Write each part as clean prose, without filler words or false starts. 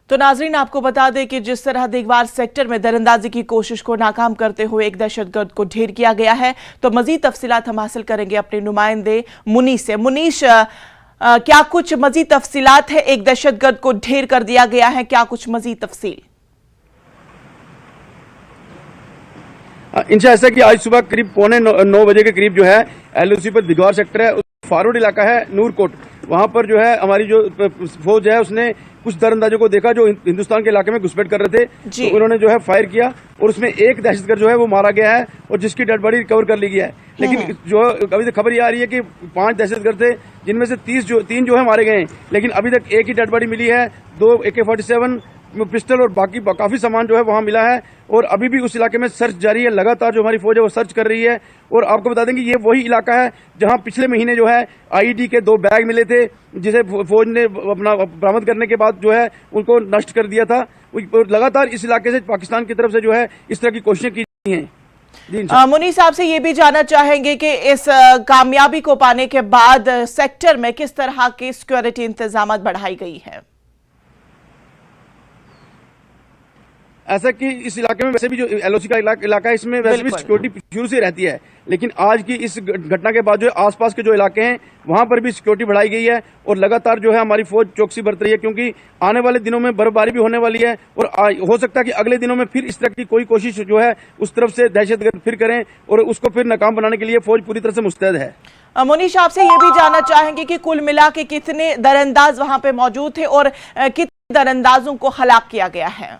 तो नाजरीन आपको बता दें कि जिस तरह देगवार सेक्टर में दरअंदाजी की कोशिश को नाकाम करते हुए एक दहशतगर्द को ढेर किया गया है, तो मजीद तफसीलात हम हासिल करेंगे अपने नुमाइंदे मुनीस से। मुनीस, क्या कुछ मजीद तफसीलात है? एक दहशतगर्द को ढेर कर दिया गया है, क्या कुछ मजीद तफसील? इनसे ऐसा कि आज सुबह करीब 9:15 बजे के करीब जो है एलओसी पर दिगवार सेक्टर है, फारूड इलाका है नूरकोट, वहां पर जो है हमारी जो फौज है उसने कुछ दरअंदाजों को देखा जो हिंदुस्तान के इलाके में घुसपैठ कर रहे थे, तो उन्होंने जो है फायर किया और उसमें एक दहशतगर्द जो है वो मारा गया है और जिसकी डेड बॉडी रिकवर कर ली गया है। लेकिन जो अभी तक खबर ये आ रही है कि 5 दहशतगर्द थे, जिनमें से 3 जो है मारे गए हैं, लेकिन अभी तक एक ही डेड बॉडी मिली है, 2 AK-47 पिस्टल और बाकी काफी सामान जो है वहां मिला है और अभी भी उस इलाके में सर्च जारी है। लगातार जो हमारी फौज है वो सर्च कर रही है और आपको बता दें कि ये वही इलाका है जहां पिछले महीने जो है IED के 2 बैग मिले थे, जिसे फौज ने अपना बरामद करने के बाद जो है उनको नष्ट कर दिया था। लगातार इस इलाके से पाकिस्तान की तरफ से जो है इस तरह की कोशिशें की गई हैं। मुनीस साहब से ये भी जानना चाहेंगे कि इस कामयाबी को पाने के बाद सेक्टर में किस तरह की सिक्योरिटी इंतजाम बढ़ाई गई है? ऐसा कि इस इलाके में वैसे भी जो LOC का इलाका है इसमें वैसे भी सिक्योरिटी शुरू से रहती है, लेकिन आज की इस घटना के बाद जो आसपास के जो इलाके हैं वहां पर भी सिक्योरिटी बढ़ाई गई है और लगातार जो है हमारी फौज चौकसी बरत रही है, क्योंकि आने वाले दिनों में बर्फबारी भी होने वाली है और हो सकता है कि अगले दिनों में फिर इस तरह की कोई कोशिश जो है उस तरफ से दहशतगर्द फिर करें और उसको फिर नाकाम बनाने के लिए फौज पूरी तरह से मुस्तैद है। मुनीस आपसे ये भी जानना चाहेंगे कि कुल मिला के कितने दरअंदाज वहां पे मौजूद थे और कितने दरअंदाजों को हलाक किया गया है?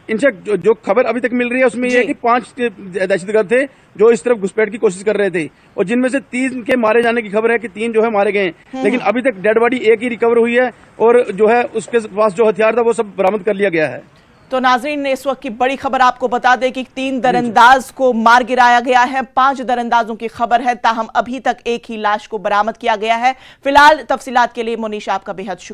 इनसे जो खबर अभी तक मिल रही है उसमें यह है कि 5 दहशतगर्द थे जो इस तरफ घुसपैठ की कोशिश कर रहे थे और जिनमें से 3 के मारे जाने की खबर है कि 3 जो है मारे गए हैं, लेकिन अभी तक डेड बॉडी एक ही रिकवर हुई है और जो है उसके पास जो हथियार था वो सब बरामद कर लिया गया है। तो नाजरीन इस वक्त की बड़ी खबर आपको बता दें कि 3 दरअंदाज को मार गिराया गया है, 5 दरअंदाजों की खबर है, ताहम अभी तक एक ही लाश को बरामद किया गया है। फिलहाल तफसीलात के लिए मुनीश आपका बेहद शुक्रिया।